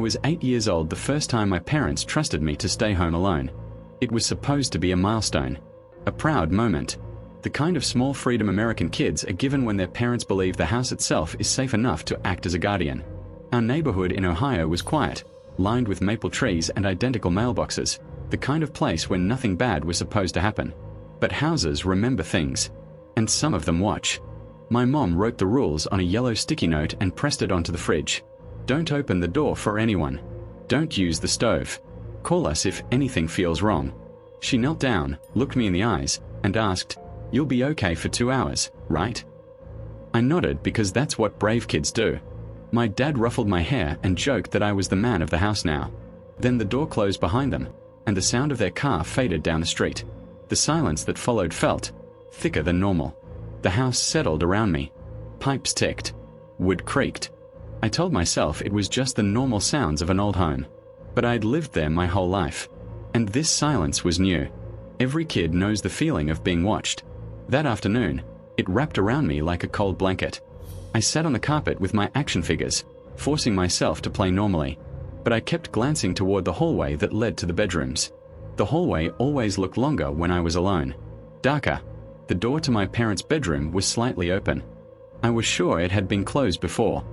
was 8 years old the first time my parents trusted me to stay home alone. It was supposed to be a milestone. A proud moment. The kind of small freedom American kids are given when their parents believe the house itself is safe enough to act as a guardian. Our neighborhood in Ohio was quiet, lined with maple trees and identical mailboxes, the kind of place where nothing bad was supposed to happen. But houses remember things. And some of them watch. My mom wrote the rules on a yellow sticky note and pressed it onto the fridge. Don't open the door for anyone. Don't use the stove. Call us if anything feels wrong. She knelt down, looked me in the eyes, and asked, "You'll be okay for 2 hours, right?" I nodded because that's what brave kids do. My dad ruffled my hair and joked that I was the man of the house now. Then the door closed behind them, and the sound of their car faded down the street. The silence that followed felt thicker than normal. The house settled around me. Pipes ticked. Wood creaked. I told myself it was just the normal sounds of an old home. But I'd lived there my whole life. And this silence was new. Every kid knows the feeling of being watched. That afternoon, it wrapped around me like a cold blanket. I sat on the carpet with my action figures, forcing myself to play normally. But I kept glancing toward the hallway that led to the bedrooms. The hallway always looked longer when I was alone. Darker. The door to my parents' bedroom was slightly open. I was sure it had been closed before.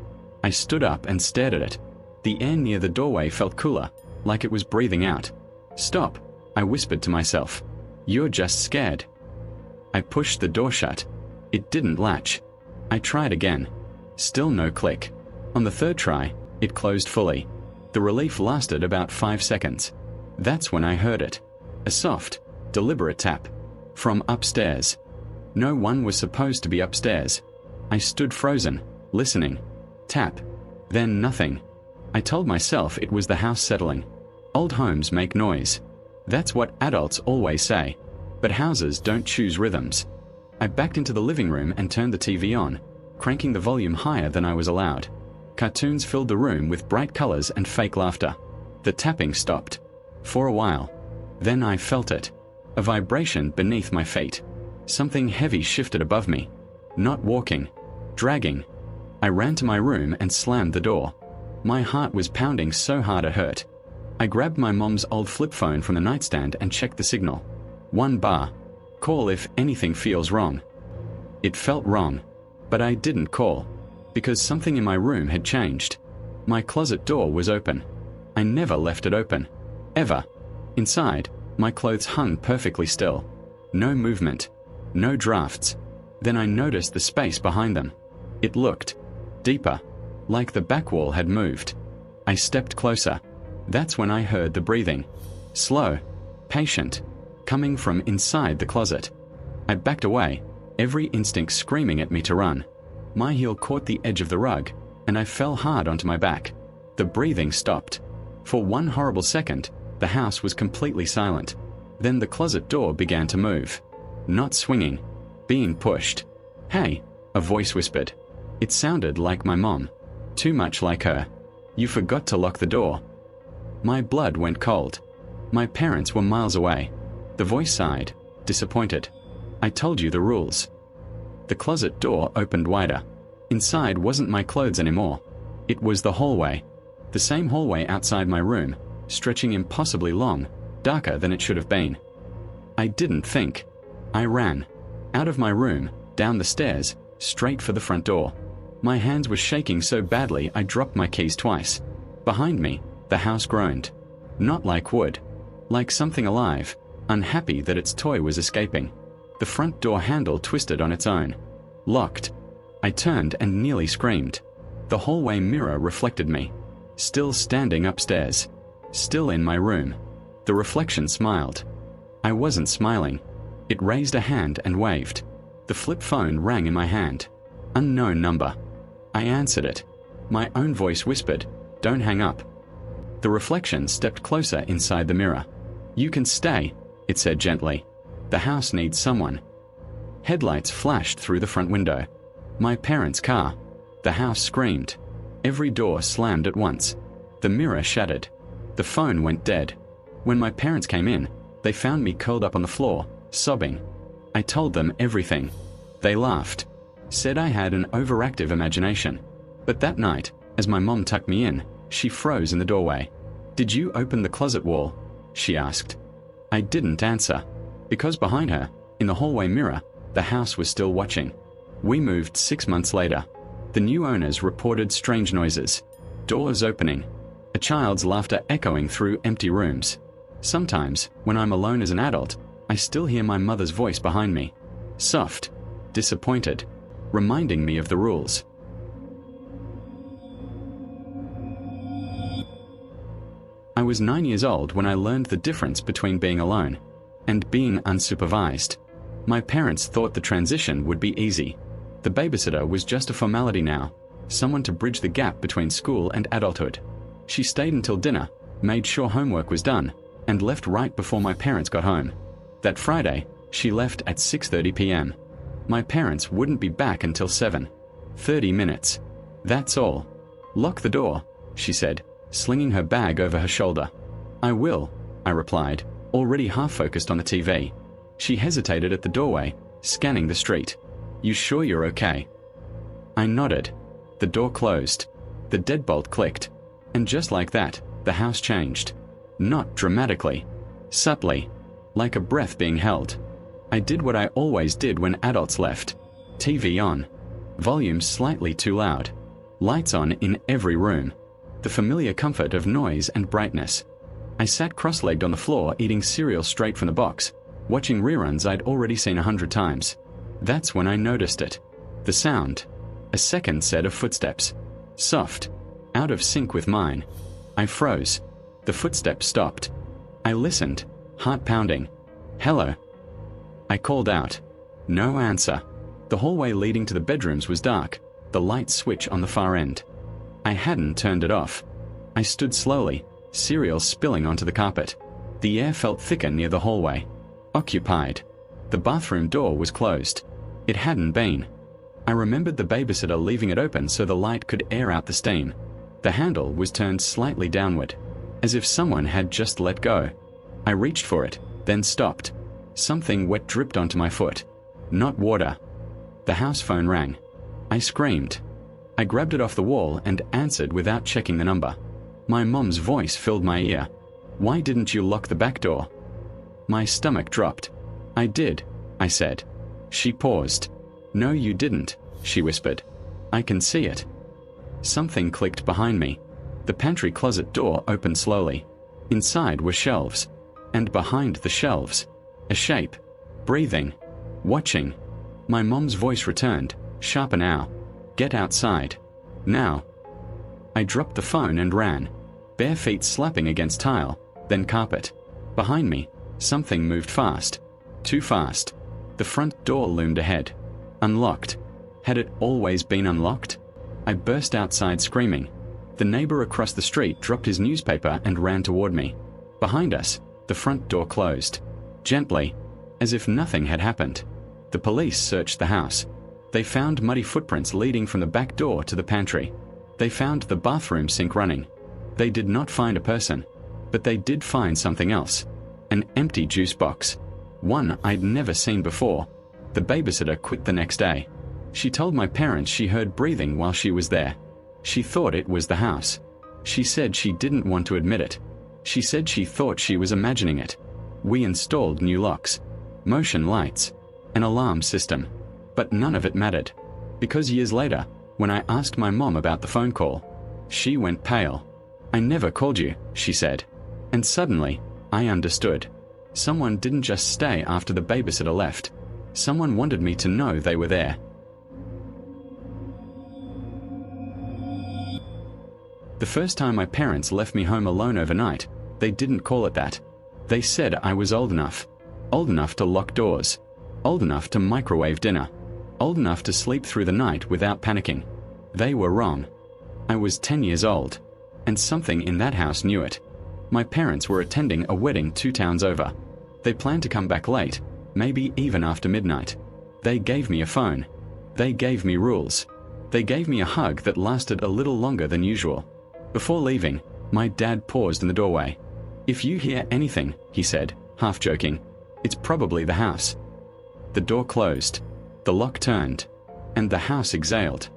I stood up and stared at it. The air near the doorway felt cooler, like it was breathing out. "Stop," I whispered to myself. "You're just scared." I pushed the door shut. It didn't latch. I tried again. Still no click. On the third try, it closed fully. The relief lasted about 5 seconds. That's when I heard it. A soft, deliberate tap. From upstairs. No one was supposed to be upstairs. I stood frozen, listening. Tap. Then nothing. I told myself it was the house settling. Old homes make noise. That's what adults always say. But houses don't choose rhythms. I backed into the living room and turned the TV on, cranking the volume higher than I was allowed. Cartoons filled the room with bright colors and fake laughter. The tapping stopped. For a while. Then I felt it. A vibration beneath my feet. Something heavy shifted above me. Not walking. Dragging. I ran to my room and slammed the door. My heart was pounding so hard it hurt. I grabbed my mom's old flip phone from the nightstand and checked the signal. 1 bar. Call if anything feels wrong. It felt wrong. But I didn't call. Because something in my room had changed. My closet door was open. I never left it open. Ever. Inside, my clothes hung perfectly still. No movement. No drafts. Then I noticed the space behind them. It looked deeper. Like the back wall had moved. I stepped closer. That's when I heard the breathing. Slow. Patient. Coming from inside the closet. I backed away, every instinct screaming at me to run. My heel caught the edge of the rug, and I fell hard onto my back. The breathing stopped. For one horrible second, the house was completely silent. Then the closet door began to move. Not swinging. Being pushed. "Hey," a voice whispered. It sounded like my mom. Too much like her. "You forgot to lock the door." My blood went cold. My parents were miles away. The voice sighed, disappointed. "I told you the rules." The closet door opened wider. Inside wasn't my clothes anymore. It was the hallway. The same hallway outside my room, stretching impossibly long, darker than it should have been. I didn't think. I ran. Out of my room, down the stairs, straight for the front door. My hands were shaking so badly I dropped my keys twice. Behind me, the house groaned. Not like wood. Like something alive, unhappy that its toy was escaping. The front door handle twisted on its own. Locked. I turned and nearly screamed. The hallway mirror reflected me. Still standing upstairs. Still in my room. The reflection smiled. I wasn't smiling. It raised a hand and waved. The flip phone rang in my hand. Unknown number. I answered it. My own voice whispered, "Don't hang up." The reflection stepped closer inside the mirror. "You can stay," it said gently. "The house needs someone." Headlights flashed through the front window. My parents' car. The house screamed. Every door slammed at once. The mirror shattered. The phone went dead. When my parents came in, they found me curled up on the floor, sobbing. I told them everything. They laughed. Said I had an overactive imagination. But that night, as my mom tucked me in, She froze in the doorway. "Did you open the closet wall?" she asked. I didn't answer, because behind her, in the hallway mirror, the house was still watching. We moved 6 months later. The new owners reported strange noises. Doors opening. A child's laughter echoing through empty rooms. Sometimes, when I'm alone as an adult, I still hear my mother's voice behind me. Soft, disappointed, reminding me of the rules. I was 9 years old when I learned the difference between being alone and being unsupervised. My parents thought the transition would be easy. The babysitter was just a formality now, someone to bridge the gap between school and adulthood. She stayed until dinner, made sure homework was done, and left right before my parents got home. That Friday, she left at 6:30 p.m. My parents wouldn't be back until 7. 30 minutes. That's all. "Lock the door," she said, slinging her bag over her shoulder. "I will," I replied, already half-focused on the TV. She hesitated at the doorway, scanning the street. "You sure you're okay?" I nodded. The door closed. The deadbolt clicked. And just like that, the house changed. Not dramatically. Subtly. Like a breath being held. I did what I always did when adults left. TV on. Volume slightly too loud. Lights on in every room. The familiar comfort of noise and brightness. I sat cross-legged on the floor eating cereal straight from the box, watching reruns I'd already seen 100 times. That's when I noticed it. The sound. A second set of footsteps. Soft. Out of sync with mine. I froze. The footsteps stopped. I listened, heart pounding. "Hello." I called out. No answer. The hallway leading to the bedrooms was dark, the light switch on the far end. I hadn't turned it off. I stood slowly, cereal spilling onto the carpet. The air felt thicker near the hallway. Occupied. The bathroom door was closed. It hadn't been. I remembered the babysitter leaving it open so the light could air out the steam. The handle was turned slightly downward, as if someone had just let go. I reached for it, then stopped. Something wet dripped onto my foot. Not water. The house phone rang. I screamed. I grabbed it off the wall and answered without checking the number. My mom's voice filled my ear. "Why didn't you lock the back door?" My stomach dropped. "I did," I said. She paused. "No, you didn't," she whispered. "I can see it." Something clicked behind me. The pantry closet door opened slowly. Inside were shelves. And behind the shelves, a shape. Breathing. Watching. My mom's voice returned, sharper now. "Get outside. Now." I dropped the phone and ran. Bare feet slapping against tile, then carpet. Behind me, something moved fast. Too fast. The front door loomed ahead. Unlocked. Had it always been unlocked? I burst outside screaming. The neighbor across the street dropped his newspaper and ran toward me. Behind us, the front door closed. Gently, as if nothing had happened. The police searched the house. They found muddy footprints leading from the back door to the pantry. They found the bathroom sink running. They did not find a person, but they did find something else. An empty juice box. One I'd never seen before. The babysitter quit the next day. She told my parents she heard breathing while she was there. She thought it was the house. She said she didn't want to admit it. She said she thought she was imagining it. We installed new locks, motion lights, an alarm system. But none of it mattered. Because years later, when I asked my mom about the phone call, she went pale. "I never called you," she said. And suddenly, I understood. Someone didn't just stay after the babysitter left. Someone wanted me to know they were there. The first time my parents left me home alone overnight, they didn't call it that. They said I was old enough. Old enough to lock doors. Old enough to microwave dinner. Old enough to sleep through the night without panicking. They were wrong. I was 10 years old, and something in that house knew it. My parents were attending a wedding 2 towns over. They planned to come back late, maybe even after midnight. They gave me a phone. They gave me rules. They gave me a hug that lasted a little longer than usual. Before leaving, my dad paused in the doorway. "If you hear anything," he said, half joking, "it's probably the house." The door closed. The lock turned. And the house exhaled.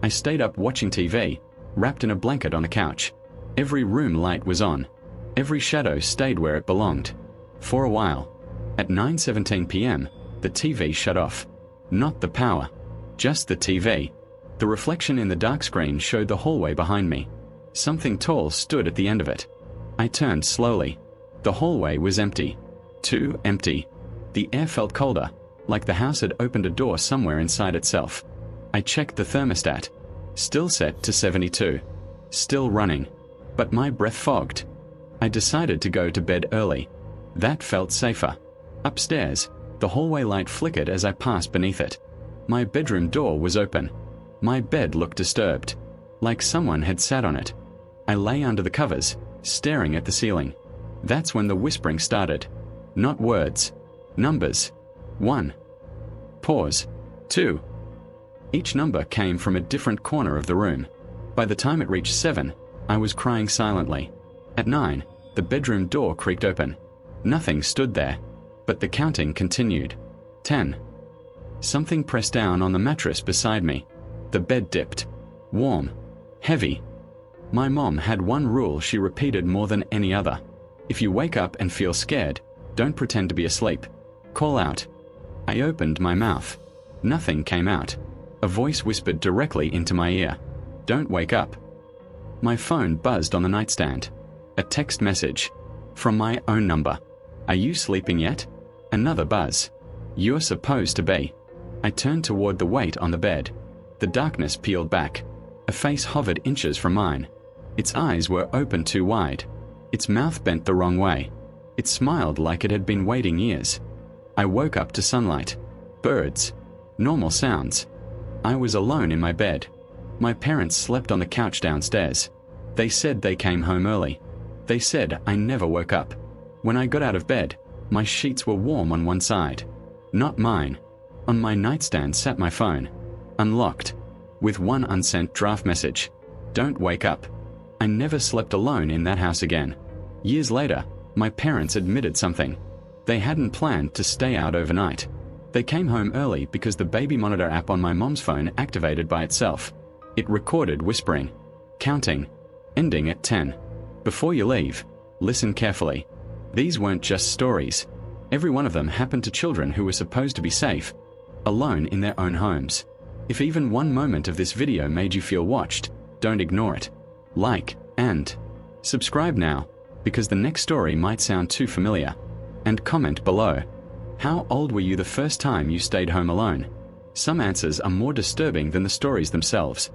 I stayed up watching TV, wrapped in a blanket on the couch. Every room light was on. Every shadow stayed where it belonged. For a while. At 9:17 p.m., the TV shut off. Not the power. Just the TV. The reflection in the dark screen showed the hallway behind me. Something tall stood at the end of it. I turned slowly. The hallway was empty. Too empty. The air felt colder, like the house had opened a door somewhere inside itself. I checked the thermostat. Still set to 72. Still running. But my breath fogged. I decided to go to bed early. That felt safer. Upstairs, the hallway light flickered as I passed beneath it. My bedroom door was open. My bed looked disturbed, like someone had sat on it. I lay under the covers, staring at the ceiling. That's when the whispering started. Not words. Numbers. 1. Pause. 2. Each number came from a different corner of the room. By the time it reached 7, I was crying silently. At 9, the bedroom door creaked open. Nothing stood there, but the counting continued. 10. Something pressed down on the mattress beside me. The bed dipped. Warm. Heavy. My mom had one rule she repeated more than any other. If you wake up and feel scared, don't pretend to be asleep. Call out. I opened my mouth. Nothing came out. A voice whispered directly into my ear. Don't wake up. My phone buzzed on the nightstand. A text message. From my own number. Are you sleeping yet? Another buzz. You're supposed to be. I turned toward the weight on the bed. The darkness peeled back. A face hovered inches from mine. Its eyes were open too wide. Its mouth bent the wrong way. It smiled like it had been waiting years. I woke up to sunlight. Birds. Normal sounds. I was alone in my bed. My parents slept on the couch downstairs. They said they came home early. They said I never woke up. When I got out of bed, my sheets were warm on one side. Not mine. On my nightstand sat my phone. Unlocked. With one unsent draft message. Don't wake up. I never slept alone in that house again. Years later, my parents admitted something. They hadn't planned to stay out overnight. They came home early because the baby monitor app on my mom's phone activated by itself. It recorded whispering. Counting. Ending at 10. Before you leave, listen carefully. These weren't just stories. Every one of them happened to children who were supposed to be safe, alone in their own homes. If even one moment of this video made you feel watched, don't ignore it. Like and subscribe now, because the next story might sound too familiar. And comment below. How old were you the first time you stayed home alone? Some answers are more disturbing than the stories themselves.